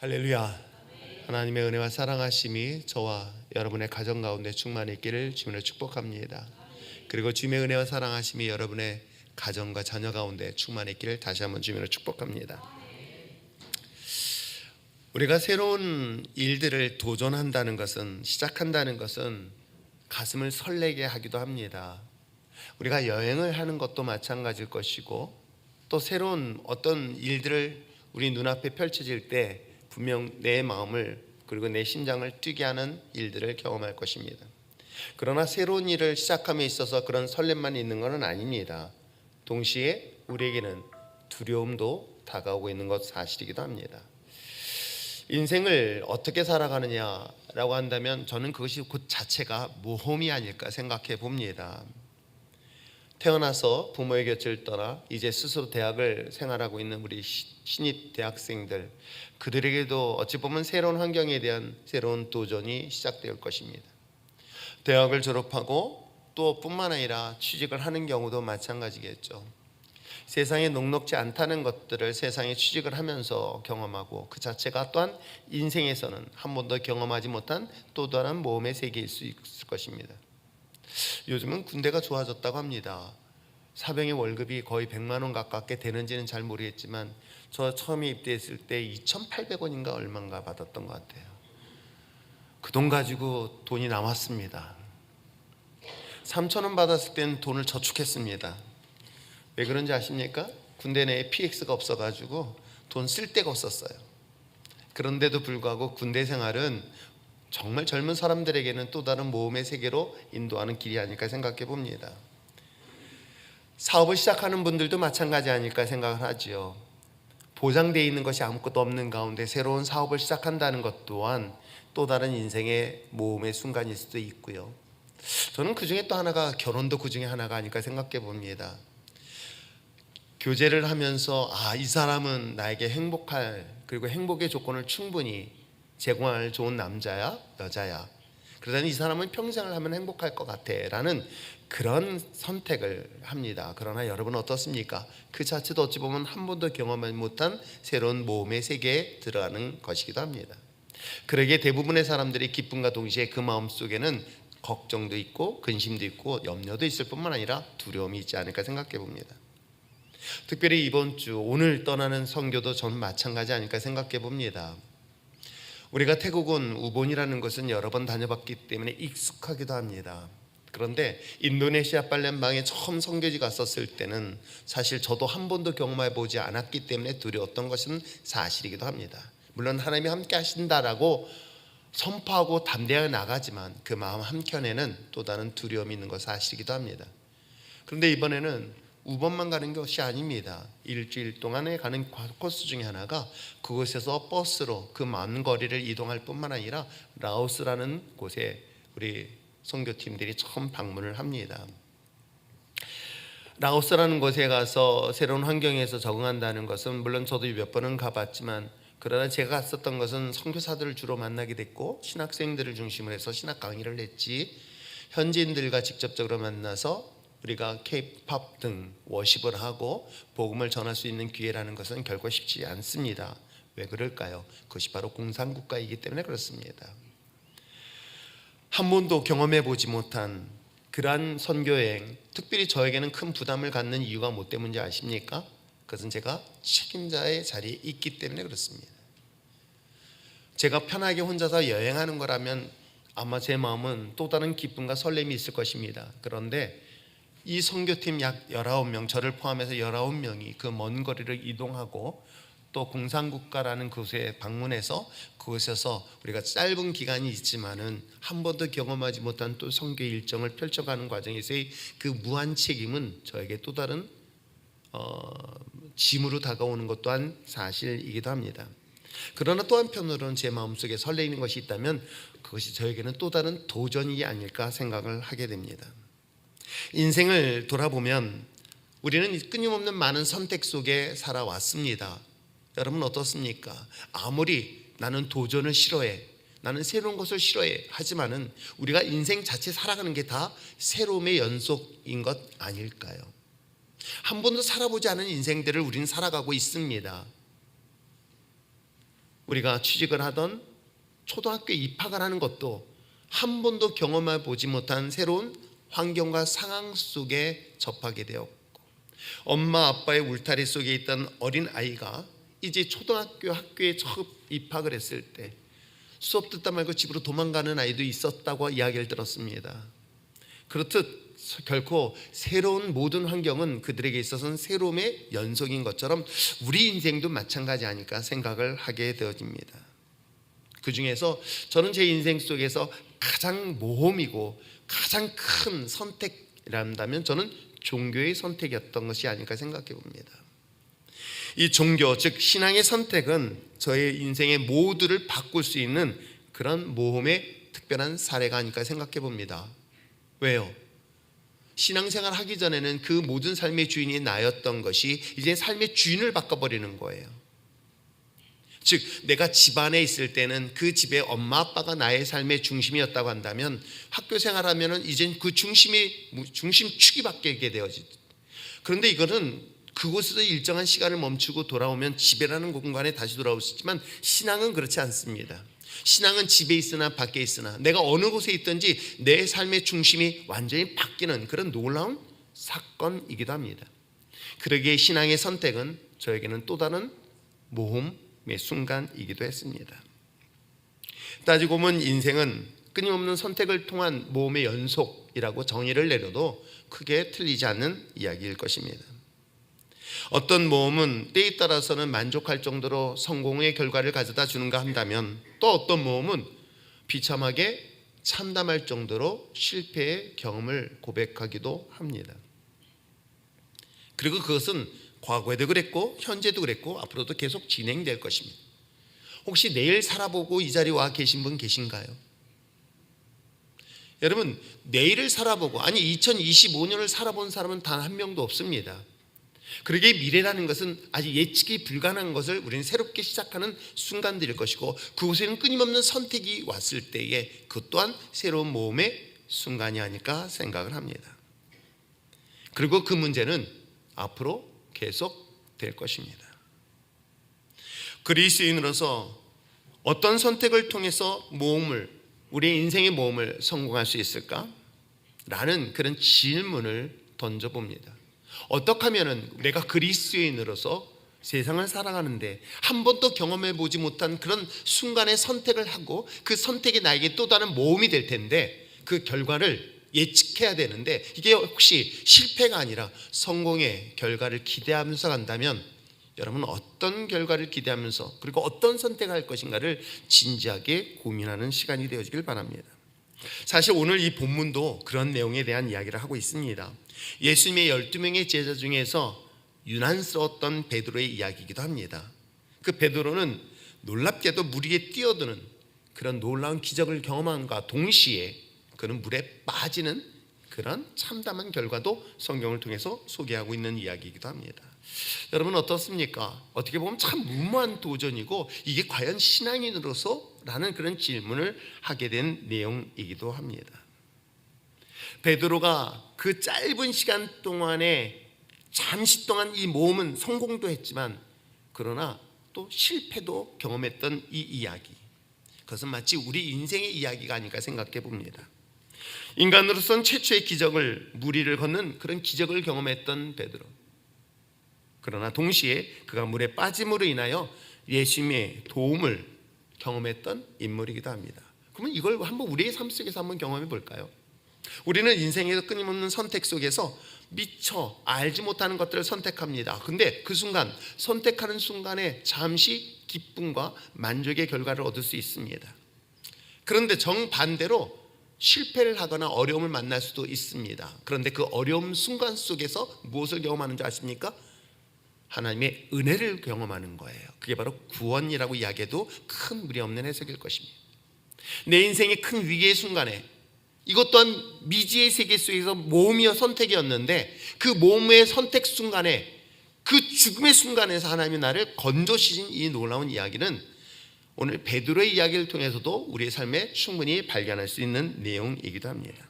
할렐루야. 하나님의 은혜와 사랑하심이 저와 여러분의 가정 가운데 충만히 있기를 주님으로 축복합니다. 그리고 주님의 은혜와 사랑하심이 여러분의 가정과 자녀 가운데 충만히 있기를 다시 한번 주님으로 축복합니다. 우리가 새로운 일들을 도전한다는 것은, 시작한다는 것은 가슴을 설레게 하기도 합니다. 우리가 여행을 하는 것도 마찬가지일 것이고, 또 새로운 어떤 일들을 우리 눈앞에 펼쳐질 때 분명 내 마음을 그리고 내 심장을 뛰게 하는 일들을 경험할 것입니다. 그러나 새로운 일을 시작함에 있어서 그런 설렘만 있는 것은 아닙니다. 동시에 우리에게는 두려움도 다가오고 있는 것 사실이기도 합니다. 인생을 어떻게 살아가느냐라고 한다면 저는 그것이 그 자체가 모험이 아닐까 생각해 봅니다. 태어나서 부모의 곁을 떠나 이제 스스로 대학을 생활하고 있는 우리 신입 대학생들, 그들에게도 어찌 보면 새로운 환경에 대한 새로운 도전이 시작될 것입니다. 대학을 졸업하고 또 뿐만 아니라 취직을 하는 경우도 마찬가지겠죠. 세상에 녹록지 않다는 것들을 세상에 취직을 하면서 경험하고, 그 자체가 또한 인생에서는 한 번도 경험하지 못한 또 다른 모험의 세계일 수 있을 것입니다. 요즘은 군대가 좋아졌다고 합니다. 사병의 월급이 거의 100만 원 가깝게 되는지는 잘 모르겠지만 저 처음에 입대했을 때 2,800원인가 얼마인가 받았던 것 같아요. 그 돈 가지고 돈이 남았습니다. 3,000원 받았을 때는 돈을 저축했습니다. 왜 그런지 아십니까? 군대 내에 PX가 없어가지고 돈 쓸 데가 없었어요. 그런데도 불구하고 군대 생활은 정말 젊은 사람들에게는 또 다른 모험의 세계로 인도하는 길이 아닐까 생각해 봅니다. 사업을 시작하는 분들도 마찬가지 아닐까 생각을 하지요. 보장되어 있는 것이 아무것도 없는 가운데 새로운 사업을 시작한다는 것 또한 또 다른 인생의 모험의 순간일 수도 있고요. 저는 그 중에 또 하나가, 결혼도 그 중에 하나가 아닐까 생각해 봅니다. 교제를 하면서 이 사람은 나에게 행복할, 그리고 행복의 조건을 충분히 제공할 좋은 남자야, 여자야. 그러다니 이 사람은 평생을 하면 행복할 것 같아 라는 그런 선택을 합니다. 그러나 여러분은 어떻습니까? 그 자체도 어찌 보면 한 번도 경험하지 못한 새로운 모험의 세계에 들어가는 것이기도 합니다. 그러기에 대부분의 사람들이 기쁨과 동시에 그 마음속에는 걱정도 있고 근심도 있고 염려도 있을 뿐만 아니라 두려움이 있지 않을까 생각해 봅니다. 특별히 이번 주 오늘 떠나는 선교도 저는 마찬가지 아닐까 생각해 봅니다. 우리가 태국은 우본이라는 것은 여러 번 다녀봤기 때문에 익숙하기도 합니다. 그런데 인도네시아 팔렘방에 처음 선교지 갔었을 때는 사실 저도 한 번도 경험해 보지 않았기 때문에 두려웠던 것은 사실이기도 합니다. 물론 하나님이 함께 하신다라고 선포하고 담대하게 나가지만 그 마음 한켠에는 또 다른 두려움이 있는 것 사실이기도 합니다. 그런데 이번에는 우번만 가는 것이 아닙니다. 일주일 동안에 가는 코스 중에 하나가 그곳에서 버스로 그 먼 거리를 이동할 뿐만 아니라 라오스라는 곳에 우리 선교팀들이 처음 방문을 합니다. 라오스라는 곳에 가서 새로운 환경에서 적응한다는 것은, 물론 저도 몇 번은 가봤지만, 그러나 제가 갔었던 것은 선교사들을 주로 만나게 됐고 신학생들을 중심으로 해서 신학 강의를 했지, 현지인들과 직접적으로 만나서 우리가 K-팝 등 워십을 하고 복음을 전할 수 있는 기회라는 것은 결코 쉽지 않습니다. 왜 그럴까요? 그것이 바로 공산국가이기 때문에 그렇습니다. 한 번도 경험해 보지 못한 그러한 선교여행, 특별히 저에게는 큰 부담을 갖는 이유가 뭐 때문인지 아십니까? 그것은 제가 책임자의 자리에 있기 때문에 그렇습니다. 제가 편하게 혼자서 여행하는 거라면 아마 제 마음은 또 다른 기쁨과 설렘이 있을 것입니다. 그런데 이 선교팀 약 19명, 저를 포함해서 19명이 그 먼 거리를 이동하고 또 공산국가라는 곳에 방문해서 그곳에서 우리가 짧은 기간이 있지만은 한 번도 경험하지 못한 또 선교 일정을 펼쳐가는 과정에서의 그 무한 책임은 저에게 또 다른 짐으로 다가오는 것 또한 사실이기도 합니다. 그러나 또 한편으로는 제 마음속에 설레이는 것이 있다면 그것이 저에게는 또 다른 도전이 아닐까 생각을 하게 됩니다. 인생을 돌아보면 우리는 끊임없는 많은 선택 속에 살아왔습니다. 여러분 어떻습니까? 아무리 나는 도전을 싫어해, 나는 새로운 것을 싫어해 하지만은 우리가 인생 자체 살아가는 게 다 새로움의 연속인 것 아닐까요? 한 번도 살아보지 않은 인생들을 우리는 살아가고 있습니다. 우리가 취직을 하던 초등학교에 입학을 하는 것도 한 번도 경험해 보지 못한 새로운 환경과 상황 속에 접하게 되었고, 엄마 아빠의 울타리 속에 있던 어린 아이가 이제 초등학교 학교에 처음 입학을 했을 때 수업 듣다 말고 집으로 도망가는 아이도 있었다고 이야기를 들었습니다. 그렇듯 결코 새로운 모든 환경은 그들에게 있어서는 새로움의 연속인 것처럼 우리 인생도 마찬가지 아닐까 생각을 하게 되어집니다. 그 중에서 저는 제 인생 속에서 가장 모험이고 가장 큰 선택이란다면 저는 종교의 선택이었던 것이 아닐까 생각해 봅니다. 이 종교, 즉 신앙의 선택은 저의 인생의 모두를 바꿀 수 있는 그런 모험의 특별한 사례가 아닐까 생각해 봅니다. 왜요? 신앙생활 하기 전에는 그 모든 삶의 주인이 나였던 것이 이제 삶의 주인을 바꿔버리는 거예요. 즉 내가 집안에 있을 때는 그 집의 엄마 아빠가 나의 삶의 중심이었다고 한다면 학교 생활하면은 이젠 그 중심축이 바뀌게 되어지죠. 그런데 이거는 그곳에서 일정한 시간을 멈추고 돌아오면 집이라는 공간에 다시 돌아올 수 있지만 신앙은 그렇지 않습니다. 신앙은 집에 있으나 밖에 있으나 내가 어느 곳에 있든지 내 삶의 중심이 완전히 바뀌는 그런 놀라운 사건이기도 합니다. 그러기에 신앙의 선택은 저에게는 또 다른 모험의 순간이기도 했습니다. 따지고 보면 인생은 끊임없는 선택을 통한 모험의 연속이라고 정의를 내려도 크게 틀리지 않는 이야기일 것입니다. 어떤 모험은 때에 따라서는 만족할 정도로 성공의 결과를 가져다 주는가 한다면 또 어떤 모험은 비참하게 참담할 정도로 실패의 경험을 고백하기도 합니다. 그리고 그것은 과거에도 그랬고 현재도 그랬고 앞으로도 계속 진행될 것입니다. 혹시 내일 살아보고 이 자리에 와 계신 분 계신가요? 여러분, 내일을 살아보고 2025년을 살아본 사람은 단 한 명도 없습니다. 그러기에 미래라는 것은 아직 예측이 불가능한 것을 우리는 새롭게 시작하는 순간들일 것이고 그곳에는 끊임없는 선택이 왔을 때에 그 또한 새로운 모험의 순간이 아닐까 생각을 합니다. 그리고 그 문제는 앞으로 계속 될 것입니다. 그리스도인으로서 어떤 선택을 통해서 우리의 인생의 모험을 성공할 수 있을까? 라는 그런 질문을 던져봅니다. 어떻게 하면 내가 그리스도인으로서 세상을 살아가는데 한 번도 경험해 보지 못한 그런 순간의 선택을 하고 그 선택이 나에게 또 다른 모험이 될 텐데 그 결과를 예측해야 되는데 이게 혹시 실패가 아니라 성공의 결과를 기대하면서 간다면 여러분 어떤 결과를 기대하면서 그리고 어떤 선택을 할 것인가를 진지하게 고민하는 시간이 되어지길 바랍니다. 사실 오늘 이 본문도 그런 내용에 대한 이야기를 하고 있습니다. 예수님의 12명의 제자 중에서 유난스러웠던 베드로의 이야기이기도 합니다. 그 베드로는 놀랍게도 물 위에 뛰어드는 그런 놀라운 기적을 경험함과 동시에 그는 물에 빠지는 그런 참담한 결과도 성경을 통해서 소개하고 있는 이야기이기도 합니다. 여러분 어떻습니까? 어떻게 보면 참 무모한 도전이고 이게 과연 신앙인으로서? 라는 그런 질문을 하게 된 내용이기도 합니다. 베드로가 그 짧은 시간 동안에 잠시 동안 이 모험은 성공도 했지만 그러나 또 실패도 경험했던 이 이야기, 그것은 마치 우리 인생의 이야기가 아닐까 생각해 봅니다. 인간으로서는 최초의 기적을 물 위를 걷는 그런 기적을 경험했던 베드로, 그러나 동시에 그가 물에 빠짐으로 인하여 예수님의 도움을 경험했던 인물이기도 합니다. 그러면 이걸 한번 우리의 삶 속에서 한번 경험해 볼까요? 우리는 인생에서 끊임없는 선택 속에서 미처 알지 못하는 것들을 선택합니다. 근데 그 순간 선택하는 순간에 잠시 기쁨과 만족의 결과를 얻을 수 있습니다. 그런데 정반대로 실패를 하거나 어려움을 만날 수도 있습니다. 그런데 그 어려움 순간 속에서 무엇을 경험하는지 아십니까? 하나님의 은혜를 경험하는 거예요. 그게 바로 구원이라고 이야기해도 큰 무리 없는 해석일 것입니다. 내 인생의 큰 위기의 순간에 이것 또한 미지의 세계 속에서 모험이여 선택이었는데 그 모험의 선택 순간에 그 죽음의 순간에서 하나님이 나를 건져주신 이 놀라운 이야기는 오늘 베드로의 이야기를 통해서도 우리의 삶에 충분히 발견할 수 있는 내용이기도 합니다.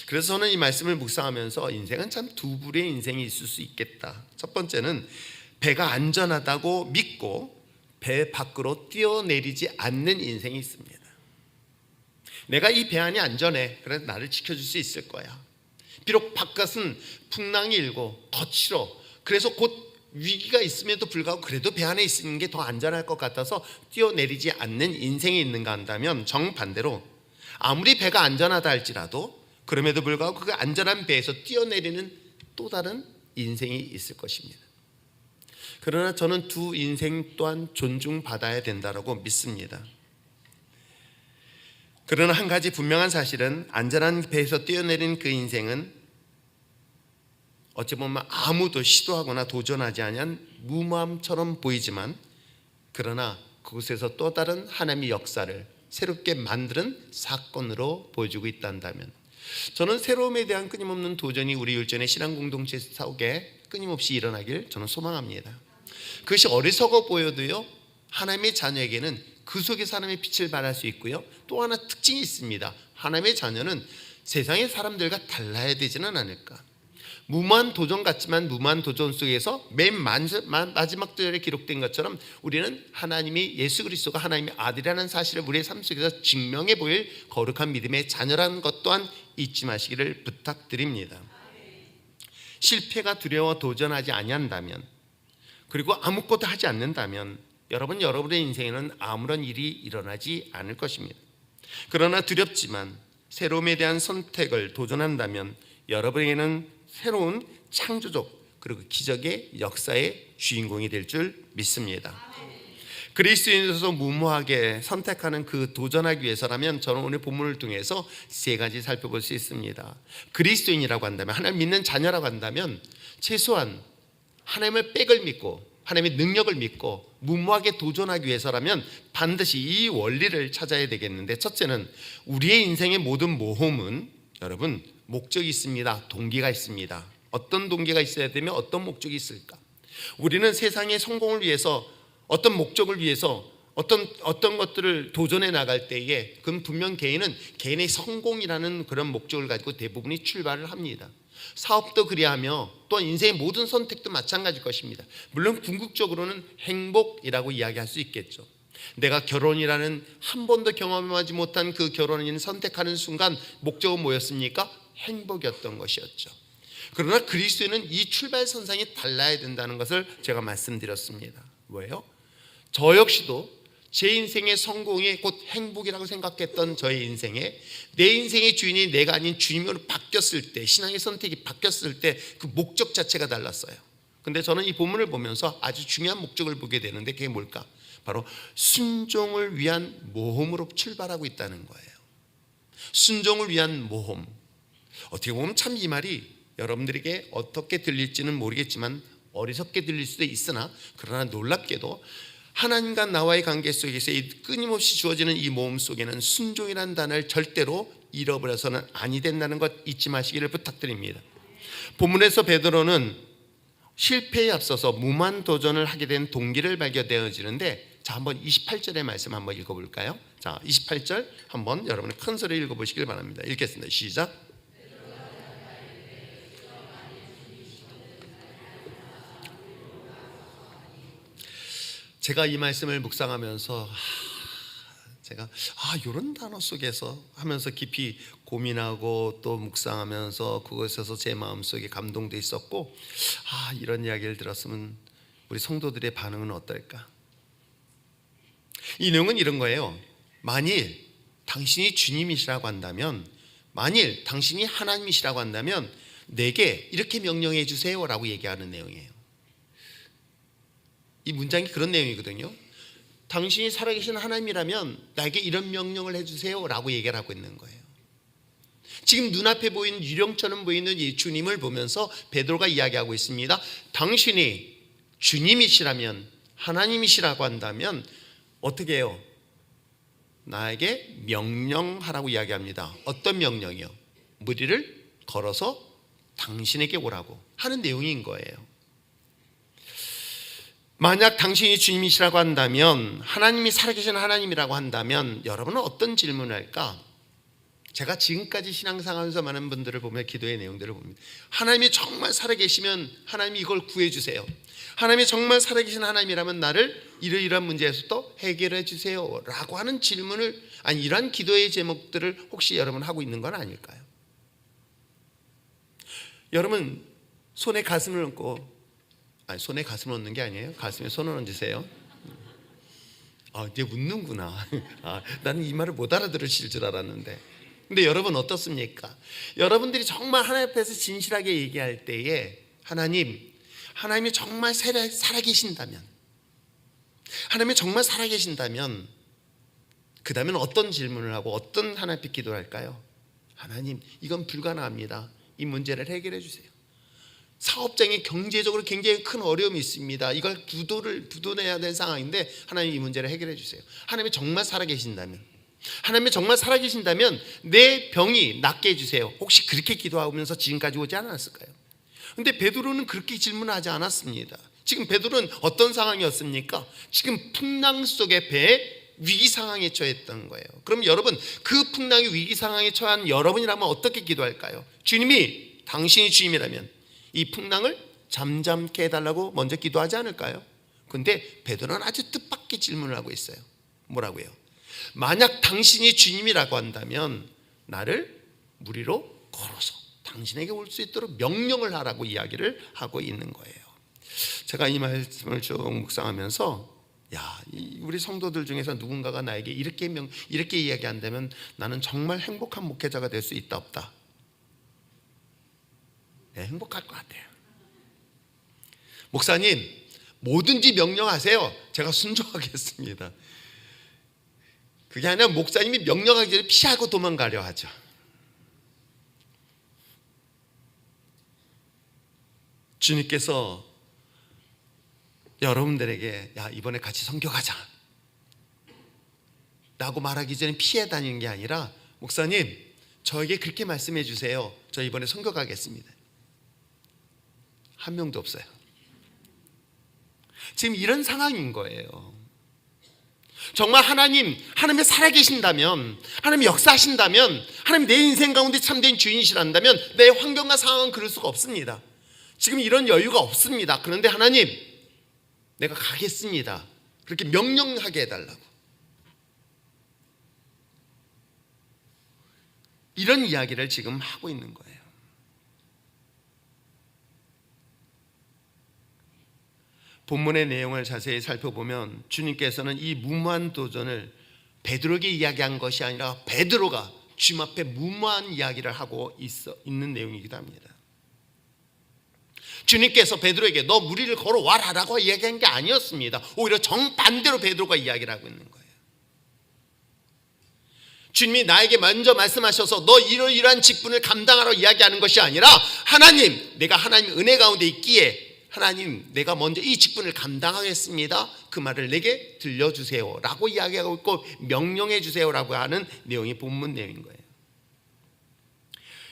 그래서 저는 이 말씀을 묵상하면서 인생은 참 두 부류의 인생이 있을 수 있겠다. 첫 번째는 배가 안전하다고 믿고 배 밖으로 뛰어내리지 않는 인생이 있습니다. 내가 이 배 안이 안전해. 그래서 나를 지켜줄 수 있을 거야. 비록 바깥은 풍랑이 일고 거칠어. 그래서 곧 위기가 있음에도 불구하고 그래도 배 안에 있는 게 더 안전할 것 같아서 뛰어내리지 않는 인생이 있는가 한다면, 정반대로 아무리 배가 안전하다 할지라도 그럼에도 불구하고 그 안전한 배에서 뛰어내리는 또 다른 인생이 있을 것입니다. 그러나 저는 두 인생 또한 존중받아야 된다고 믿습니다. 그러나 한 가지 분명한 사실은, 안전한 배에서 뛰어내린 그 인생은 어찌 보면 아무도 시도하거나 도전하지 않은 무모함처럼 보이지만, 그러나 그곳에서 또 다른 하나님의 역사를 새롭게 만드는 사건으로 보여주고 있단다면, 저는 새로움에 대한 끊임없는 도전이 우리 율전의 신앙 공동체 속에 끊임없이 일어나길 저는 소망합니다. 그것이 어리석어 보여도요, 하나님의 자녀에게는 그 속에서 하나님의 빛을 발할 수 있고요, 또 하나 특징이 있습니다. 하나님의 자녀는 세상의 사람들과 달라야 되지는 않을까. 무모한 도전 같지만 무모한 도전 속에서 맨 마지막 절에 기록된 것처럼 우리는 하나님이, 예수 그리스도가 하나님의 아들이라는 사실을 우리의 삶 속에서 증명해 보일 거룩한 믿음의 자녀라는 것 또한 잊지 마시기를 부탁드립니다. 실패가 두려워 도전하지 아니한다면, 그리고 아무것도 하지 않는다면 여러분의 인생에는 아무런 일이 일어나지 않을 것입니다. 그러나 두렵지만 새로움에 대한 선택을 도전한다면 여러분에게는 새로운 창조적 그리고 기적의 역사의 주인공이 될 줄 믿습니다. 그리스도인으로서 무모하게 선택하는 그 도전하기 위해서라면, 저는 오늘 본문을 통해서 세 가지 살펴볼 수 있습니다. 그리스도인이라고 한다면, 하나님 믿는 자녀라고 한다면 최소한 하나님의 백을 믿고 하나님의 능력을 믿고 무모하게 도전하기 위해서라면 반드시 이 원리를 찾아야 되겠는데, 첫째는 우리의 인생의 모든 모험은 여러분 목적이 있습니다. 동기가 있습니다. 어떤 동기가 있어야 되면 어떤 목적이 있을까? 우리는 세상의 성공을 위해서, 어떤 목적을 위해서 어떤 것들을 도전해 나갈 때에, 그건 분명 개인의 성공이라는 그런 목적을 가지고 대부분이 출발을 합니다. 사업도 그리하며 또한 인생의 모든 선택도 마찬가지일 것입니다. 물론 궁극적으로는 행복이라고 이야기할 수 있겠죠. 내가 결혼이라는 한 번도 경험하지 못한 그 결혼을 선택하는 순간 목적은 뭐였습니까? 행복이었던 것이었죠. 그러나 그리스도인은 이 출발선상이 달라야 된다는 것을 제가 말씀드렸습니다. 뭐예요? 저 역시도 제 인생의 성공이 곧 행복이라고 생각했던 저의 인생에, 내 인생의 주인이 내가 아닌 주님으로 바뀌었을 때, 신앙의 선택이 바뀌었을 때 그 목적 자체가 달랐어요. 근데 저는 이 본문을 보면서 아주 중요한 목적을 보게 되는데, 그게 뭘까? 바로 순종을 위한 모험으로 출발하고 있다는 거예요. 순종을 위한 모험. 어떻게 보면 참 이 말이 여러분들에게 어떻게 들릴지는 모르겠지만 어리석게 들릴 수도 있으나, 그러나 놀랍게도 하나님과 나와의 관계 속에서 이 끊임없이 주어지는 이 모험 속에는 순종이라는 단어를 절대로 잃어버려서는 아니 된다는 것 잊지 마시기를 부탁드립니다. 본문에서 베드로는 실패에 앞서서 무모한 도전을 하게 된 동기를 발견되어지는데, 자, 한번 28절의 말씀 한번 읽어볼까요? 자, 28절 한번 여러분 큰 소리 읽어보시길 바랍니다. 읽겠습니다. 시작. 제가 이 말씀을 묵상하면서 제가 이런 단어 속에서 하면서 깊이 고민하고 또 묵상하면서 그것에서 제 마음속에 감동도 있었고, 이런 이야기를 들었으면 우리 성도들의 반응은 어떨까? 이 내용은 이런 거예요. 만일 당신이 주님이시라고 한다면, 만일 당신이 하나님이시라고 한다면 내게 이렇게 명령해 주세요라고 얘기하는 내용이에요. 이 문장이 그런 내용이거든요. 당신이 살아계신 하나님이라면 나에게 이런 명령을 해주세요 라고 얘기를 하고 있는 거예요. 지금 눈앞에 보이는 유령처럼 보이는 이 주님을 보면서 베드로가 이야기하고 있습니다. 당신이 주님이시라면, 하나님이시라고 한다면 어떻게 해요? 나에게 명령하라고 이야기합니다. 어떤 명령이요? 무리를 걸어서 당신에게 오라고 하는 내용인 거예요. 만약 당신이 주님이시라고 한다면, 하나님이 살아계신 하나님이라고 한다면 여러분은 어떤 질문을 할까? 제가 지금까지 신앙생활하면서 많은 분들을 보면 기도의 내용들을 봅니다. 하나님이 정말 살아계시면 하나님이 이걸 구해주세요. 하나님이 정말 살아계신 하나님이라면 나를 이러이러한 문제에서 또 해결해 주세요 라고 하는 질문을, 아니 이러한 기도의 제목들을 혹시 여러분 하고 있는 건 아닐까요? 여러분 손에 가슴을 얹고, 아니 손에 가슴을 얹는 게 아니에요. 가슴에 손을 얹으세요. 이제 웃는구나. 나는 이 말을 못 알아들으실 줄 알았는데. 근데 여러분 어떻습니까? 여러분들이 정말 하나님 앞에서 진실하게 얘기할 때에 하나님이 정말 살아계신다면, 하나님이 정말 살아계신다면 그 다음엔 어떤 질문을 하고 어떤 하나님 앞에 기도를 할까요? 하나님, 이건 불가능합니다. 이 문제를 해결해 주세요. 사업장에 경제적으로 굉장히 큰 어려움이 있습니다. 이걸 부도내야 될 상황인데 하나님 이 문제를 해결해 주세요. 하나님이 정말 살아계신다면, 내 병이 낫게 해주세요. 혹시 그렇게 기도하면서 지금까지 오지 않았을까요? 근데 베드로는 그렇게 질문하지 않았습니다. 지금 베드로는 어떤 상황이었습니까? 지금 풍랑 속의 배에 위기 상황에 처했던 거예요. 그럼 여러분, 그 풍랑의 위기 상황에 처한 여러분이라면 어떻게 기도할까요? 주님이, 당신이 주님이라면 이 풍랑을 잠잠케 해달라고 먼저 기도하지 않을까요? 근데 베드로는 아주 뜻밖의 질문을 하고 있어요. 뭐라고요? 만약 당신이 주님이라고 한다면 나를 물 위로 걸어서 당신에게 올 수 있도록 명령을 하라고 이야기를 하고 있는 거예요. 제가 이 말씀을 쭉 묵상하면서 우리 성도들 중에서 누군가가 나에게 이렇게 이야기한다면 나는 정말 행복한 목회자가 될 수 있다 없다? 네, 행복할 것 같아요. 목사님, 뭐든지 명령하세요. 제가 순종하겠습니다. 그게 아니라 목사님이 명령하기 전에 피하고 도망가려 하죠. 주님께서 여러분들에게 이번에 같이 선교 가자 라고 말하기 전에 피해 다니는 게 아니라, 목사님 저에게 그렇게 말씀해 주세요. 저 이번에 선교 가겠습니다. 한 명도 없어요. 지금 이런 상황인 거예요. 정말 하나님이 살아계신다면, 하나님이 역사하신다면, 하나님 내 인생 가운데 참된 주인이시란다면 내 환경과 상황은 그럴 수가 없습니다. 지금 이런 여유가 없습니다. 그런데 하나님, 내가 가겠습니다. 그렇게 명령하게 해달라고. 이런 이야기를 지금 하고 있는 거예요. 본문의 내용을 자세히 살펴보면 주님께서는 이 무모한 도전을 베드로에게 이야기한 것이 아니라 베드로가 주님 앞에 무모한 이야기를 하고 있는 내용이기도 합니다. 주님께서 베드로에게 너 물 위를 걸어와라 라고 이야기한 게 아니었습니다. 오히려 정반대로 베드로가 이야기를 하고 있는 거예요. 주님이 나에게 먼저 말씀하셔서 너 이러이러한 직분을 감당하라고 이야기하는 것이 아니라, 하나님, 내가 하나님의 은혜 가운데 있기에 하나님, 내가 먼저 이 직분을 감당하겠습니다. 그 말을 내게 들려주세요 라고 이야기하고 있고, 명령해 주세요 라고 하는 내용이 본문 내용인 거예요.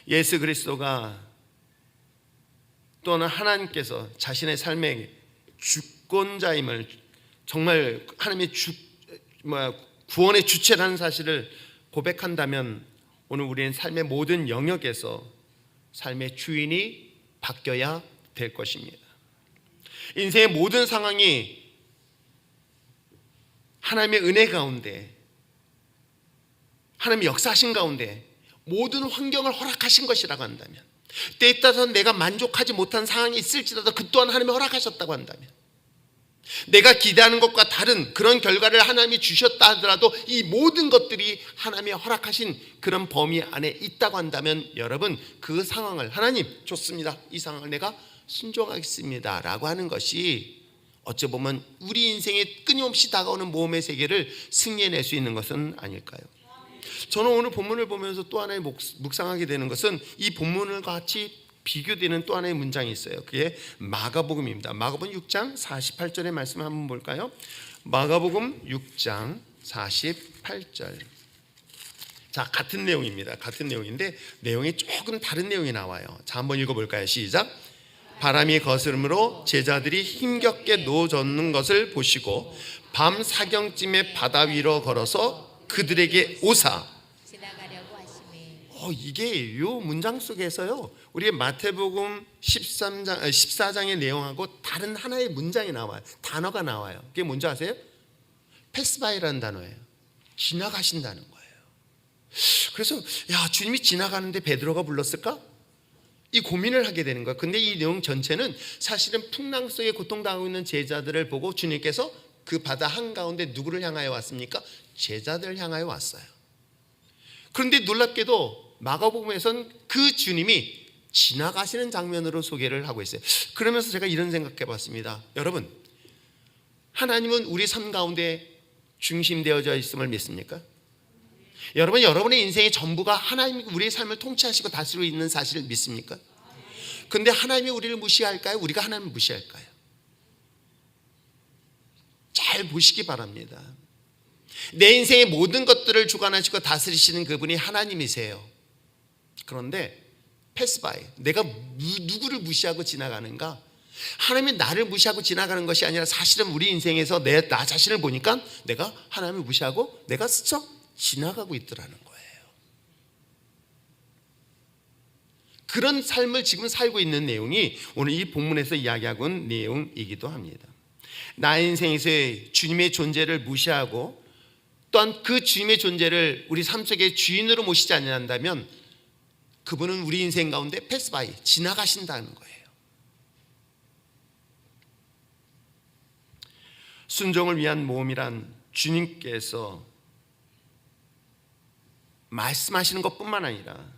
예수 그리스도가, 또는 하나님께서 자신의 삶의 주권자임을, 정말 하나님의 구원의 주체라는 사실을 고백한다면 오늘 우리는 삶의 모든 영역에서 삶의 주인이 바뀌어야 될 것입니다. 인생의 모든 상황이 하나님의 은혜 가운데, 하나님의 역사하신 가운데 모든 환경을 허락하신 것이라고 한다면, 때에 따라서 내가 만족하지 못한 상황이 있을지라도 그 또한 하나님이 허락하셨다고 한다면, 내가 기대하는 것과 다른 그런 결과를 하나님이 주셨다 하더라도 이 모든 것들이 하나님이 허락하신 그런 범위 안에 있다고 한다면, 여러분 그 상황을, 하나님 좋습니다, 이 상황을 내가 순종하겠습니다 라고 하는 것이 어찌 보면 우리 인생에 끊임없이 다가오는 모험의 세계를 승리해낼 수 있는 것은 아닐까요? 저는 오늘 본문을 보면서 또 하나의 묵상하게 되는 것은 이 본문과 같이 비교되는 또 하나의 문장이 있어요. 그게 마가복음입니다. 마가복음 6장 48절의 말씀을 한번 볼까요? 마가복음 6장 48절. 자, 같은 내용입니다. 같은 내용인데 내용이 조금 다른 내용이 나와요. 자, 한번 읽어볼까요? 시작. 바람이 거스름으로 제자들이 힘겹게 놓아졌는 것을 보시고 밤 사경쯤에 바다 위로 걸어서 그들에게 오사 지나가려고 하심에 이게 요 문장 속에서요, 우리 마태복음 14장의 내용하고 다른 하나의 문장이 나와요. 단어가 나와요. 그게 뭔지 아세요? 패스바이라는 단어예요. 지나가신다는 거예요. 그래서 주님이 지나가는데 베드로가 불렀을까? 이 고민을 하게 되는 거예요. 근데 이 내용 전체는 사실은 풍랑 속에 고통당하고 있는 제자들을 보고 주님께서 그 바다 한가운데 누구를 향하여 왔습니까? 제자들을 향하여 왔어요. 그런데 놀랍게도 마가복음에서는 그 주님이 지나가시는 장면으로 소개를 하고 있어요. 그러면서 제가 이런 생각해 봤습니다. 여러분, 하나님은 우리 삶 가운데 중심되어져 있음을 믿습니까? 여러분, 여러분의 인생의 전부가 하나님이 우리의 삶을 통치하시고 다스리고 있는 사실을 믿습니까? 근데 하나님이 우리를 무시할까요? 우리가 하나님을 무시할까요? 잘 보시기 바랍니다. 내 인생의 모든 것들을 주관하시고 다스리시는 그분이 하나님이세요. 그런데 패스바이, 내가 누구를 무시하고 지나가는가? 하나님이 나를 무시하고 지나가는 것이 아니라 사실은 우리 인생에서 나 자신을 보니까 내가 하나님을 무시하고 내가 스쳐 지나가고 있더라는 거예요. 그런 삶을 지금 살고 있는 내용이 오늘 이 본문에서 이야기하고 있는 내용이기도 합니다. 나의 인생에서의 주님의 존재를 무시하고 또한 그 주님의 존재를 우리 삶 속의 주인으로 모시지 않는다면 그분은 우리 인생 가운데 패스바이, 지나가신다는 거예요. 순종을 위한 모험이란 주님께서 말씀하시는 것뿐만 아니라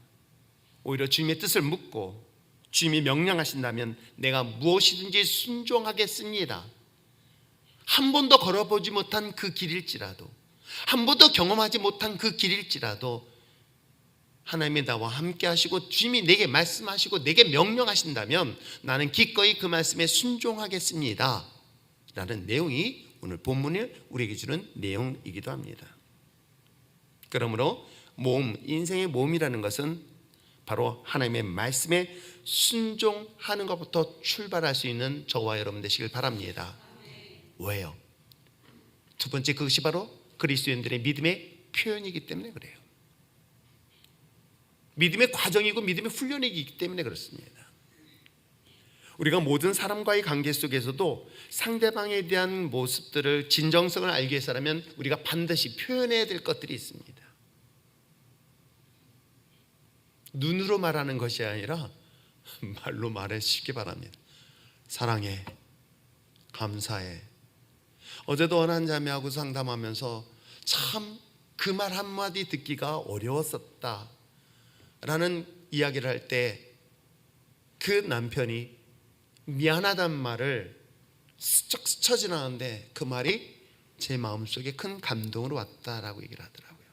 오히려 주님의 뜻을 묻고 주님이 명령하신다면 내가 무엇이든지 순종하겠습니다. 한 번도 걸어보지 못한 그 길일지라도, 한 번도 경험하지 못한 그 길일지라도 하나님이 나와 함께 하시고 주님이 내게 말씀하시고 내게 명령하신다면 나는 기꺼이 그 말씀에 순종하겠습니다 라는 내용이 오늘 본문이 우리에게 주는 내용이기도 합니다. 그러므로 인생의 모험이라는 것은 바로 하나님의 말씀에 순종하는 것부터 출발할 수 있는 저와 여러분 되시길 바랍니다. 왜요? 두 번째, 그것이 바로 그리스도인들의 믿음의 표현이기 때문에 그래요. 믿음의 과정이고 믿음의 훈련이기 때문에 그렇습니다. 우리가 모든 사람과의 관계 속에서도 상대방에 대한 모습들을, 진정성을 알기 위해서라면 우리가 반드시 표현해야 될 것들이 있습니다. 눈으로 말하는 것이 아니라 말로 말하시기 바랍니다. 사랑해, 감사해. 어제도 어느 한 자매하고 상담하면서 참 그 말 한마디 듣기가 어려웠었다 라는 이야기를 할 때 그 남편이 미안하단 말을 스쳐 지나가는데 그 말이 제 마음속에 큰 감동으로 왔다라고 얘기를 하더라고요.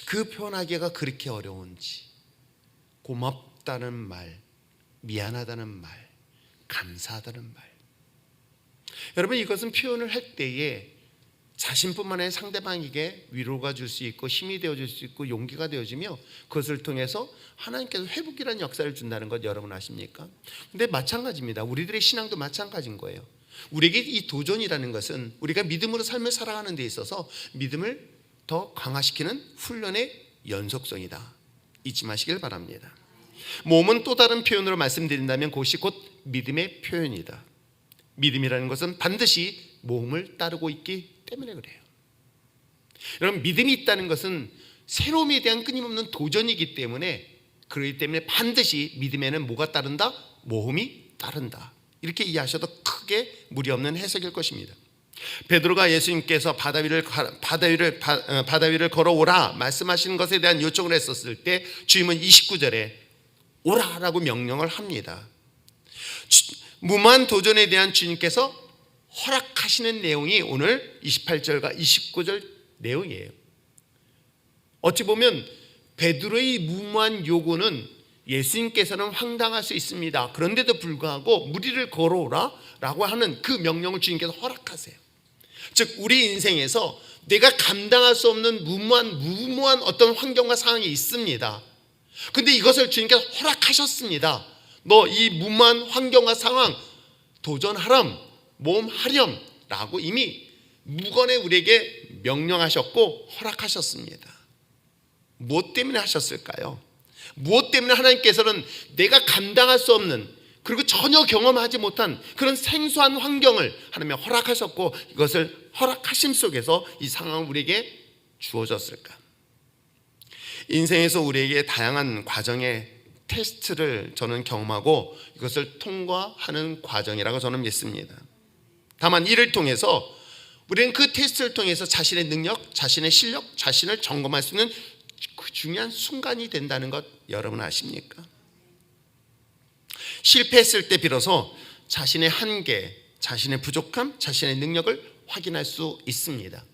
그 표현하기가 그렇게 어려운지, 고맙다는 말, 미안하다는 말, 감사하다는 말. 여러분, 이것은 표현을 할 때에 자신뿐만 아니라 상대방에게 위로가 줄 수 있고 힘이 되어줄 수 있고 용기가 되어지며 그것을 통해서 하나님께서 회복이라는 역사를 준다는 것 여러분 아십니까? 근데 마찬가지입니다. 우리들의 신앙도 마찬가지인 거예요. 우리에게 이 도전이라는 것은 우리가 믿음으로 삶을 살아가는 데 있어서 믿음을 더 강화시키는 훈련의 연속성이다. 잊지 마시길 바랍니다. 몸은 또 다른 표현으로 말씀드린다면 그것이 곧 믿음의 표현이다. 믿음이라는 것은 반드시 모험을 따르고 있기 때문에 그래요. 여러분, 믿음이 있다는 것은 새로움에 대한 끊임없는 도전이기 때문에, 그렇기 때문에 반드시 믿음에는 뭐가 따른다? 모험이 따른다. 이렇게 이해하셔도 크게 무리 없는 해석일 것입니다. 베드로가 예수님께서 바다 위를 걸어오라 말씀하시는 것에 대한 요청을 했었을 때 주님은 29절에 오라라고 명령을 합니다. 무모한 도전에 대한 주님께서 허락하시는 내용이 오늘 28절과 29절 내용이에요. 어찌 보면 베드로의 무모한 요구는 예수님께서는 황당할 수 있습니다. 그런데도 불구하고 무리를 걸어오라 라고 하는 그 명령을 주님께서 허락하세요. 즉 우리 인생에서 내가 감당할 수 없는 무모한 어떤 환경과 상황이 있습니다. 근데 이것을 주님께서 허락하셨습니다. 너 이 무모한 환경과 상황 도전하렴, 모험하렴 라고 이미 무건에 우리에게 명령하셨고 허락하셨습니다. 무엇 때문에 하셨을까요? 무엇 때문에 하나님께서는 내가 감당할 수 없는, 그리고 전혀 경험하지 못한 그런 생소한 환경을 하나님이 허락하셨고, 이것을 허락하심 속에서 이 상황을 우리에게 주어졌을까? 인생에서 우리에게 다양한 과정의 테스트를 저는 경험하고 이것을 통과하는 과정이라고 저는 믿습니다. 다만 이를 통해서 우리는 그 테스트를 통해서 자신의 능력, 자신의 실력, 자신을 점검할 수 있는 그 중요한 순간이 된다는 것 여러분 아십니까? 실패했을 때 비로소 자신의 한계, 자신의 부족함, 자신의 능력을 확인할 수 있습니다.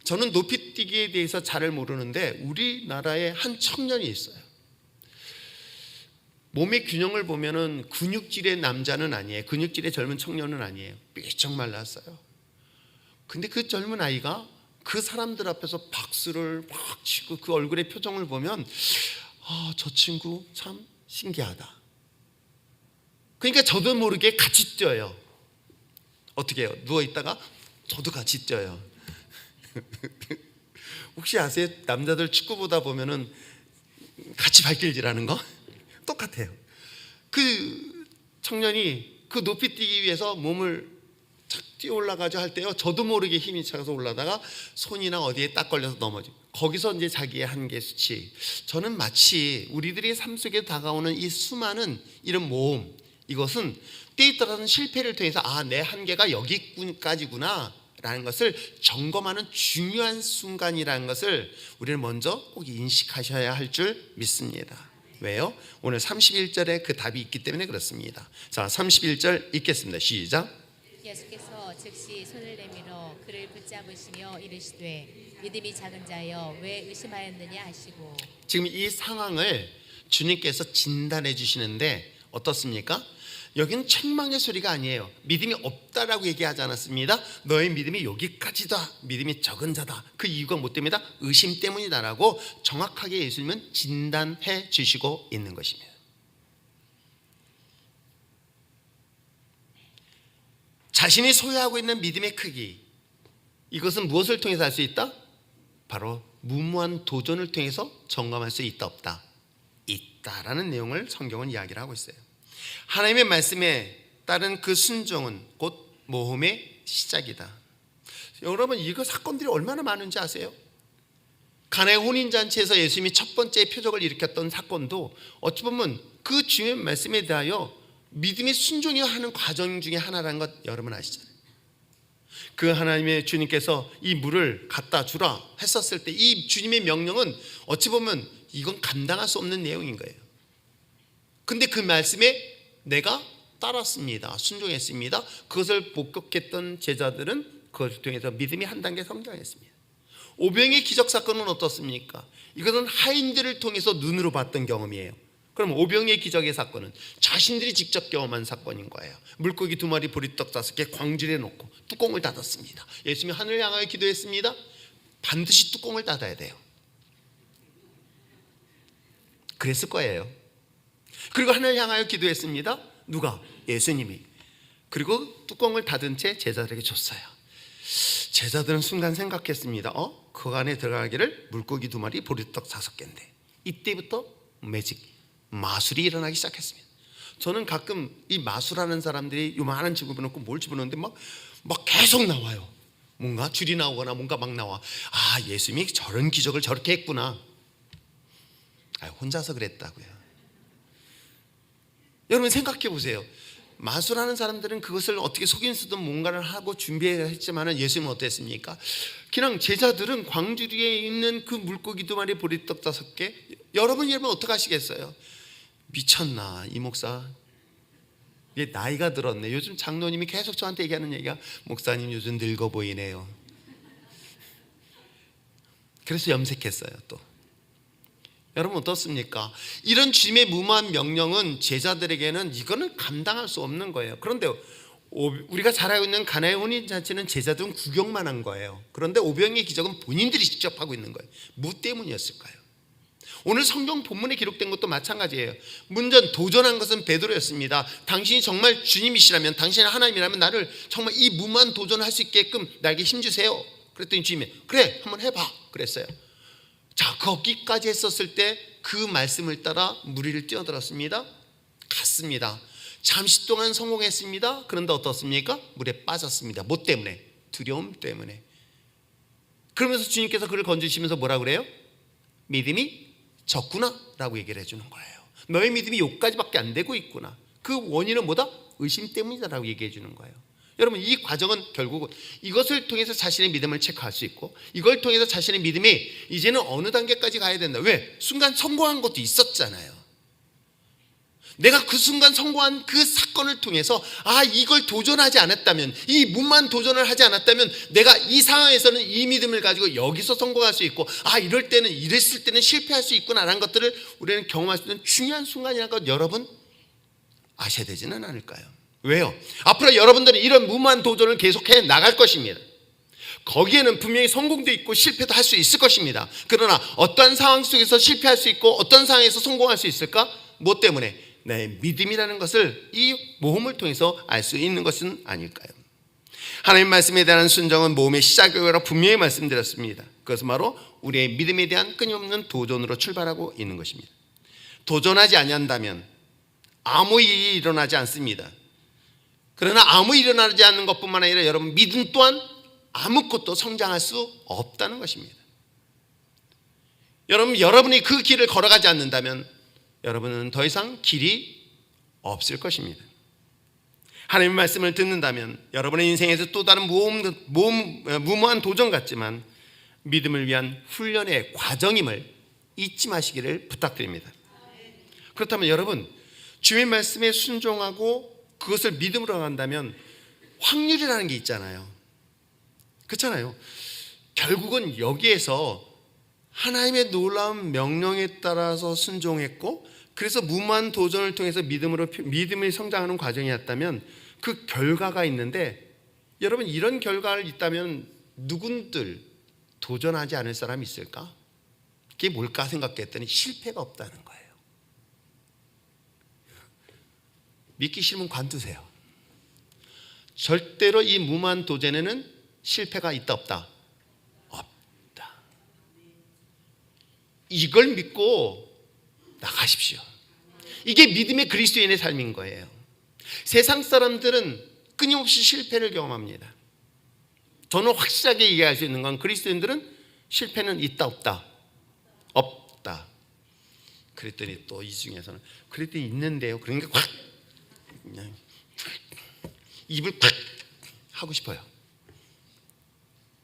저는 높이뛰기에 대해서 잘 모르는데 우리나라에 한 청년이 있어요. 몸의 균형을 보면은 근육질의 남자는 아니에요. 근육질의 젊은 청년은 아니에요. 삐쩍 말랐어요. 근데 그 젊은 아이가 그 사람들 앞에서 박수를 막 치고 그 얼굴의 표정을 보면 저 친구 참 신기하다. 그러니까 저도 모르게 같이 뛰어요. 어떻게 해요? 누워있다가 저도 같이 뛰어요. 혹시 아세요? 남자들 축구 보다 보면은 같이 발길질하는 거? 똑같아요. 그 청년이 그 높이 뛰기 위해서 몸을 착 뛰어 올라가죠 할 때요, 저도 모르게 힘이 차서 올라다가 손이나 어디에 딱 걸려서 넘어지고, 거기서 이제 자기의 한계 수치. 저는 마치 우리들의 삶 속에 다가오는 이 수많은 이런 모험, 이것은 때에 따라서는 실패를 통해서 내 한계가 여기까지구나 라는 것을 점검하는 중요한 순간이라는 것을 우리는 먼저 꼭 인식하셔야 할 줄 믿습니다. 왜요? 오늘 31절에 그 답이 있기 때문에 그렇습니다. 자, 31절 읽겠습니다. 시작. 예수께서 즉시 손을 내밀어 그를 붙잡으시며 이르시되 믿음이 작은 자여 왜 의심하였느냐 하시고. 지금 이 상황을 주님께서 진단해 주시는데 어떻습니까? 여기는 책망의 소리가 아니에요. 믿음이 없다라고 얘기하지 않았습니다. 너의 믿음이 여기까지다. 믿음이 적은 자다. 그 이유가 뭐 때문이다? 의심 때문이다라고 정확하게 예수님은 진단해 주시고 있는 것입니다. 자신이 소유하고 있는 믿음의 크기, 이것은 무엇을 통해서 알 수 있다? 바로 무모한 도전을 통해서 점검할 수 있다 없다? 있다라는 내용을 성경은 이야기를 하고 있어요. 하나님의 말씀에 따른 그 순종은 곧 모험의 시작이다. 여러분, 이거 사건들이 얼마나 많은지 아세요? 가나의 혼인잔치에서 예수님이 첫 번째 표적을 일으켰던 사건도 어찌 보면 그 주님의 말씀에 대하여 믿음의 순종이 하는 과정 중에 하나라는 것 여러분 아시잖아요. 그 하나님의 주님께서 이 물을 갖다 주라 했었을 때 이 주님의 명령은 어찌 보면 이건 감당할 수 없는 내용인 거예요. 근데 그 말씀에 내가 따랐습니다. 순종했습니다. 그것을 복격했던 제자들은 그것을 통해서 믿음이 한 단계 성장했습니다. 오병의 기적 사건은 어떻습니까? 이것은 하인들을 통해서 눈으로 봤던 경험이에요. 그럼 오병의 기적의 사건은 자신들이 직접 경험한 사건인 거예요. 물고기 2마리, 보리떡 5개 광질해 놓고 뚜껑을 닫았습니다. 예수님이 하늘을 향하여 기도했습니다. 반드시 뚜껑을 닫아야 돼요. 그랬을 거예요. 그리고 하늘을 향하여 기도했습니다. 누가? 예수님이. 그리고 뚜껑을 닫은 채 제자들에게 줬어요. 제자들은 순간 생각했습니다. 그 안에 들어가기를 물고기 2마리, 보리떡 5개인데. 이때부터 마술이 일어나기 시작했습니다. 저는 가끔 이 마술하는 사람들이 요만한 집어넣고 뭘 집어넣는데 막 계속 나와요. 뭔가 줄이 나오거나 뭔가 막 나와. 예수님이 저런 기적을 저렇게 했구나. 혼자서 그랬다고요. 여러분 생각해 보세요. 마술하는 사람들은 그것을 어떻게 속임수든 뭔가를 하고 준비했지만 예수님은 어땠습니까? 그냥 제자들은 광주리에 있는 그 물고기 2마리, 보리떡 5개. 여러분 어떻게 하시겠어요? 미쳤나 이 목사, 이게 나이가 들었네. 요즘 장로님이 계속 저한테 얘기하는 얘기가 목사님 요즘 늙어 보이네요. 그래서 염색했어요. 또 여러분 어떻습니까? 이런 주님의 무모한 명령은 제자들에게는 이거는 감당할 수 없는 거예요. 그런데 우리가 잘 알고 있는 가나의 혼인잔치는 제자들은 구경만 한 거예요. 그런데 오병의 기적은 본인들이 직접 하고 있는 거예요. 무 때문이었을까요? 오늘 성경 본문에 기록된 것도 마찬가지예요. 문전 도전한 것은 베드로였습니다. 당신이 정말 주님이시라면, 당신이 하나님이라면 나를 정말 이 무모한 도전을 할 수 있게끔 나에게 힘주세요. 그랬더니 주님이 그래 한번 해봐 그랬어요. 자, 거기까지 했었을 때 그 말씀을 따라 물 위를 뛰어들었습니다. 갔습니다. 잠시 동안 성공했습니다. 그런데 어떻습니까? 물에 빠졌습니다. 뭐 때문에? 두려움 때문에. 그러면서 주님께서 그를 건지시면서 뭐라 그래요? 믿음이 적구나 라고 얘기를 해주는 거예요. 너의 믿음이 여기까지밖에 안 되고 있구나. 그 원인은 뭐다? 의심 때문이다 라고 얘기해 주는 거예요. 여러분, 이 과정은 결국은 이것을 통해서 자신의 믿음을 체크할 수 있고, 이걸 통해서 자신의 믿음이 이제는 어느 단계까지 가야 된다. 왜? 순간 성공한 것도 있었잖아요. 내가 그 순간 성공한 그 사건을 통해서 이걸 도전하지 않았다면, 이 문만 도전을 하지 않았다면 내가 이 상황에서는 이 믿음을 가지고 여기서 성공할 수 있고, 이럴 때는, 이랬을 때는 실패할 수 있구나라는 것들을 우리는 경험할 수 있는 중요한 순간이라는 것 여러분 아셔야 되지는 않을까요? 왜요? 앞으로 여러분들은 이런 무모한 도전을 계속해 나갈 것입니다. 거기에는 분명히 성공도 있고 실패도 할 수 있을 것입니다. 그러나 어떠한 상황 속에서 실패할 수 있고 어떤 상황에서 성공할 수 있을까? 뭐 때문에? 내 믿음이라는 것을 이 모험을 통해서 알 수 있는 것은 아닐까요? 하나님 말씀에 대한 순종은 모험의 시작이라고 분명히 말씀드렸습니다. 그것은 바로 우리의 믿음에 대한 끊임없는 도전으로 출발하고 있는 것입니다. 도전하지 아니한다면 아무 일이 일어나지 않습니다. 그러나 아무 일이 일어나지 않는 것뿐만 아니라 여러분 믿음 또한 아무것도 성장할 수 없다는 것입니다. 여러분이 그 길을 걸어가지 않는다면 여러분은 더 이상 길이 없을 것입니다. 하나님의 말씀을 듣는다면 여러분의 인생에서 또 다른 무모한 도전 같지만 믿음을 위한 훈련의 과정임을 잊지 마시기를 부탁드립니다. 그렇다면 여러분, 주의 말씀에 순종하고 그것을 믿음으로 간다면 확률이라는 게 있잖아요. 그렇잖아요. 결국은 여기에서 하나님의 놀라운 명령에 따라서 순종했고, 그래서 무모한 도전을 통해서 믿음이 성장하는 과정이었다면 그 결과가 있는데, 여러분 이런 결과를 있다면 누군들 도전하지 않을 사람이 있을까? 그게 뭘까 생각했더니 실패가 없다는 거예요. 믿기 싫으면 관두세요. 절대로 이 무모한 도전에는 실패가 있다 없다? 없다. 이걸 믿고 나가십시오. 이게 믿음의 그리스도인의 삶인 거예요. 세상 사람들은 끊임없이 실패를 경험합니다. 저는 확실하게 얘기할 수 있는 건 그리스도인들은 실패는 있다 없다? 없다. 그랬더니 또 이 중에서는 그랬더니 있는데요. 그러니까 확 그냥 입을 팍 하고 싶어요.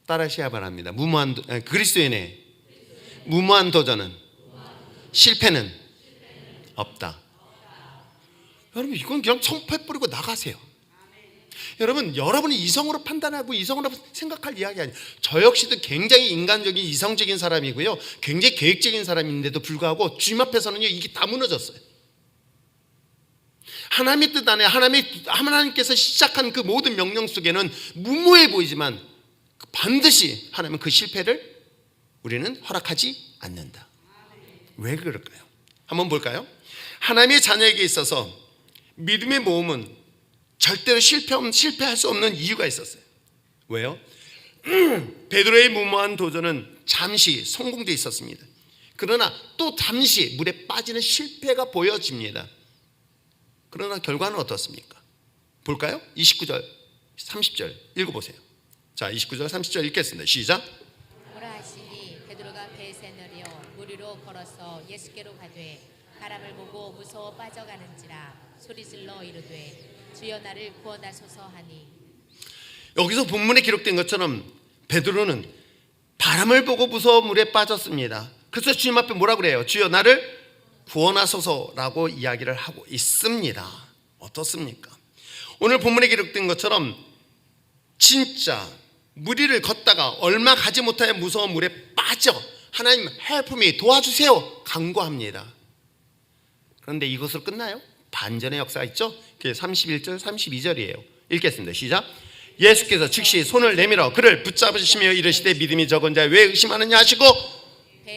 따라하셔야 바랍니다. 그리스도인의 무모한 도전은, 실패는 없다. 여러분 이건 그냥 청포해 뿌리고 나가세요. 여러분, 여러분이 이성으로 판단하고 이성으로 생각할 이야기 아니에요. 저 역시도 굉장히 인간적인 이성적인 사람이고요, 굉장히 계획적인 사람인데도 불구하고 주님 앞에서는요 이게 다 무너졌어요. 하나님의 뜻 안에 하나님께서 시작한 그 모든 명령 속에는 무모해 보이지만 반드시 하나님은 그 실패를 우리는 허락하지 않는다. 왜 그럴까요? 한번 볼까요? 하나님의 자녀에게 있어서 믿음의 모험은 절대로 실패할 수 없는 이유가 있었어요. 왜요? 베드로의 무모한 도전은 잠시 성공되어 있었습니다. 그러나 또 잠시 물에 빠지는 실패가 보여집니다. 그러나 결과는 어떻습니까? 볼까요? 29절 30절 읽어보세요. 자, 29절 30절 읽겠습니다. 시작. 오라 하시니 베드로가 배에 내려 물 위로 걸어서 예수께로 가되 바람을 보고 무서워 빠져가는지라 소리질러 이르되 주여 나를 구원하소서 하니. 여기서 본문에 기록된 것처럼 베드로는 바람을 보고 무서워 물에 빠졌습니다. 그래서 주님 앞에 뭐라고 그래요? 주여 나를 구원하소서라고 이야기를 하고 있습니다. 어떻습니까? 오늘 본문에 기록된 것처럼 진짜 물 위를 걷다가 얼마 가지 못하여 무서운 물에 빠져 하나님 help me 도와주세요 간구합니다. 그런데 이것으로 끝나요? 반전의 역사가 있죠? 그게 31절 32절이에요. 읽겠습니다. 시작. 예수께서 즉시 손을 내밀어 그를 붙잡으시며 이르시되 믿음이 적은 자 왜 의심하느냐 하시고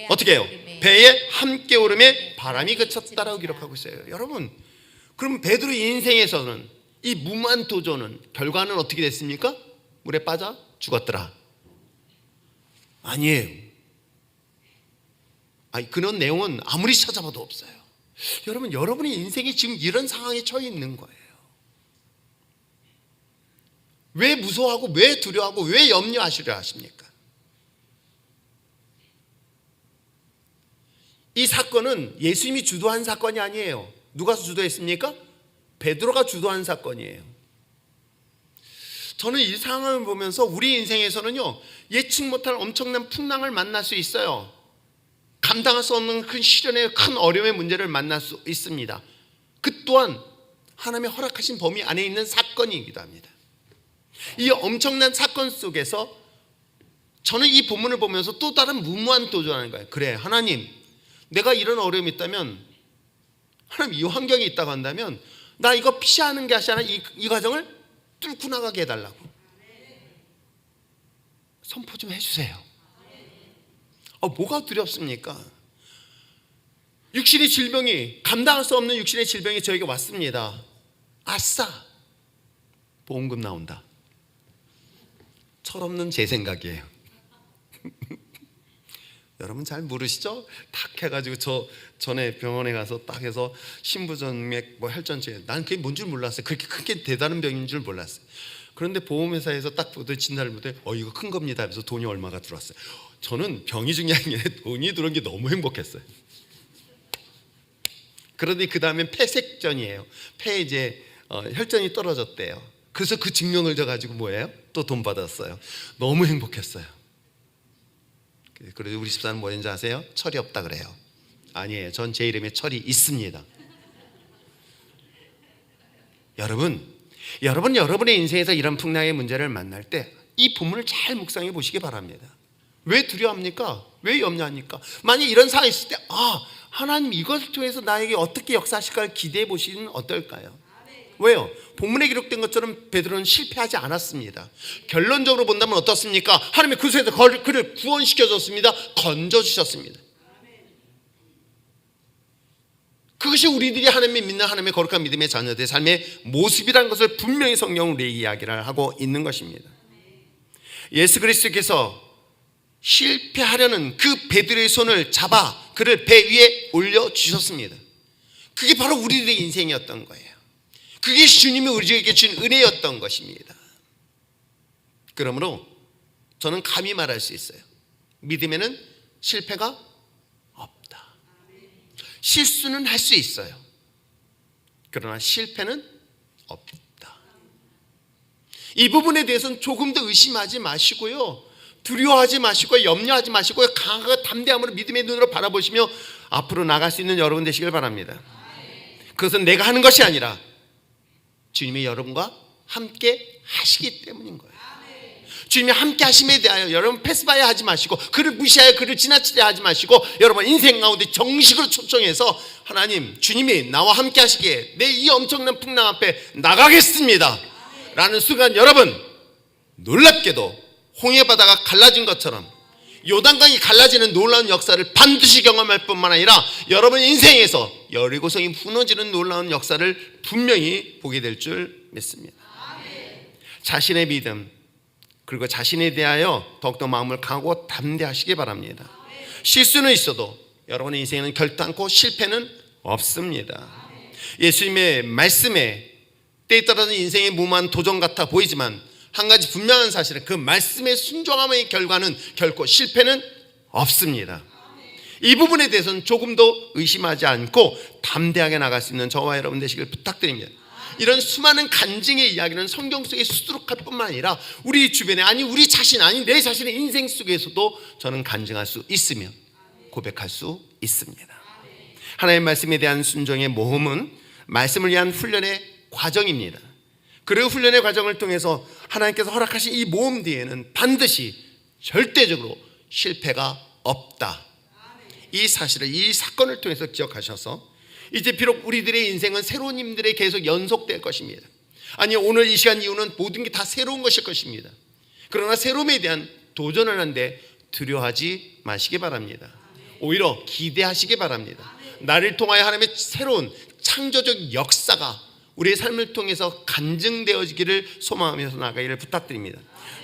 어떻게 해요? 배에 함께 오름에 바람이 그쳤다라고 기록하고 있어요. 여러분, 그럼 베드로 인생에서는 이 무모한 도전은 결과는 어떻게 됐습니까? 물에 빠져 죽었더라? 아니에요. 아니, 그런 내용은 아무리 찾아봐도 없어요. 여러분, 여러분의 인생이 지금 이런 상황에 처해 있는 거예요. 왜 무서워하고 왜 두려워하고 왜 염려하시려 하십니까? 이 사건은 예수님이 주도한 사건이 아니에요. 누가 주도했습니까? 베드로가 주도한 사건이에요. 저는 이 상황을 보면서 우리 인생에서는요, 예측 못할 엄청난 풍랑을 만날 수 있어요. 감당할 수 없는 큰 시련의 큰 어려움의 문제를 만날 수 있습니다. 그 또한 하나님의 허락하신 범위 안에 있는 사건이기도 합니다. 이 엄청난 사건 속에서 저는 이 본문을 보면서 또 다른 무모한 도전하는 거예요. 그래, 하나님, 내가 이런 어려움이 있다면, 하나님 이 환경이 있다고 한다면 나 이거 피하는 게 아니라 이 과정을 뚫고 나가게 해달라고 선포 좀 해주세요. 뭐가 두렵습니까? 육신의 질병이, 감당할 수 없는 육신의 질병이 저에게 왔습니다. 아싸, 보험금 나온다. 철없는 제 생각이에요. 여러분 잘 모르시죠? 탁 해가지고 저 전에 병원에 가서 딱 해서 심부전맥 혈전증, 난 그게 뭔 줄 몰랐어요. 그렇게 크게 대단한 병인 줄 몰랐어요. 그런데 보험회사에서 딱 진단을 못해 이거 큰 겁니다 하면서 돈이 얼마가 들어왔어요. 저는 병이 중요한 게 아니라 돈이 들어온 게 너무 행복했어요. 그런데 그 다음엔 폐색전이에요. 폐에 이제 혈전이 떨어졌대요. 그래서 그 증명을 져가지고 뭐예요? 또 돈 받았어요. 너무 행복했어요. 그래서 우리 집사는 뭐인지 아세요? 철이 없다 그래요. 아니에요. 전 제 이름에 철이 있습니다. 여러분의 인생에서 이런 풍랑의 문제를 만날 때 이 본문을 잘 묵상해 보시기 바랍니다. 왜 두려워합니까? 왜 염려합니까? 만약 이런 상황이 있을 때 하나님 이것을 통해서 나에게 어떻게 역사하실까를 기대해 보시면 어떨까요? 왜요? 본문에 기록된 것처럼 베드로는 실패하지 않았습니다. 결론적으로 본다면 어떻습니까? 하나님의 그 속에서 그를 구원시켜줬습니다. 건져주셨습니다. 그것이 우리들이 하나님을 믿는 하나님의 거룩한 믿음의 자녀들의 삶의 모습이라는 것을 분명히 성경은 이야기를 하고 있는 것입니다. 예수 그리스도께서 실패하려는 그 베드로의 손을 잡아 그를 배 위에 올려주셨습니다. 그게 바로 우리들의 인생이었던 거예요. 그게 주님이 우리에게 준 은혜였던 것입니다. 그러므로 저는 감히 말할 수 있어요. 믿음에는 실패가 없다. 실수는 할 수 있어요. 그러나 실패는 없다. 이 부분에 대해서는 조금 더 의심하지 마시고요, 두려워하지 마시고 염려하지 마시고 강하고 담대함으로 믿음의 눈으로 바라보시며 앞으로 나갈 수 있는 여러분 되시길 바랍니다. 그것은 내가 하는 것이 아니라 주님이 여러분과 함께 하시기 때문인 거예요. 주님이 함께 하심에 대하여 여러분 패스바야 하지 마시고, 그를 무시하여 그를 지나치려 하지 마시고, 여러분 인생 가운데 정식으로 초청해서 하나님, 주님이 나와 함께 하시기에 내 이 엄청난 풍랑 앞에 나가겠습니다 라는 순간, 여러분 놀랍게도 홍해바다가 갈라진 것처럼 요단강이 갈라지는 놀라운 역사를 반드시 경험할 뿐만 아니라 여러분 인생에서 여리고성이 무너지는 놀라운 역사를 분명히 보게 될 줄 믿습니다. 자신의 믿음 그리고 자신에 대하여 더욱더 마음을 강하고 담대하시기 바랍니다. 실수는 있어도 여러분의 인생에는 결단코 실패는 없습니다. 예수님의 말씀에 때에 따라서 인생의 무모한 도전 같아 보이지만 한 가지 분명한 사실은 그 말씀의 순종함의 결과는 결코 실패는 없습니다. 이 부분에 대해서는 조금 더 의심하지 않고 담대하게 나갈 수 있는 저와 여러분 되시길 부탁드립니다. 이런 수많은 간증의 이야기는 성경 속에 수두룩할 뿐만 아니라 우리 주변에, 아니 우리 자신, 아니 내 자신의 인생 속에서도 저는 간증할 수 있으며 고백할 수 있습니다. 하나님의 말씀에 대한 순종의 모험은 말씀을 위한 훈련의 과정입니다. 그리고 훈련의 과정을 통해서 하나님께서 허락하신 이 모험 뒤에는 반드시 절대적으로 실패가 없다. 이 사실을, 이 사건을 통해서 기억하셔서 이제 비록 우리들의 인생은 새로운 힘들에 계속 연속될 것입니다. 아니 오늘 이 시간 이후는 모든 게 다 새로운 것일 것입니다. 그러나 새로움에 대한 도전을 하는데 두려워하지 마시기 바랍니다. 오히려 기대하시기 바랍니다. 나를 통하여 하나님의 새로운 창조적 역사가 우리의 삶을 통해서 간증되어지기를 소망하면서 나가기를 부탁드립니다.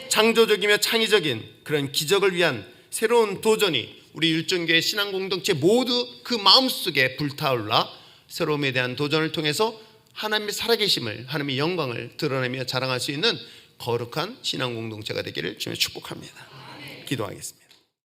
창조적이며 창의적인 그런 기적을 위한 새로운 도전이 우리 율정교회 신앙 공동체 모두 그 마음속에 불타올라 새로움에 대한 도전을 통해서 하나님의 살아계심을, 하나님의 영광을 드러내며 자랑할 수 있는 거룩한 신앙 공동체가 되기를 주님 축복합니다. 기도하겠습니다.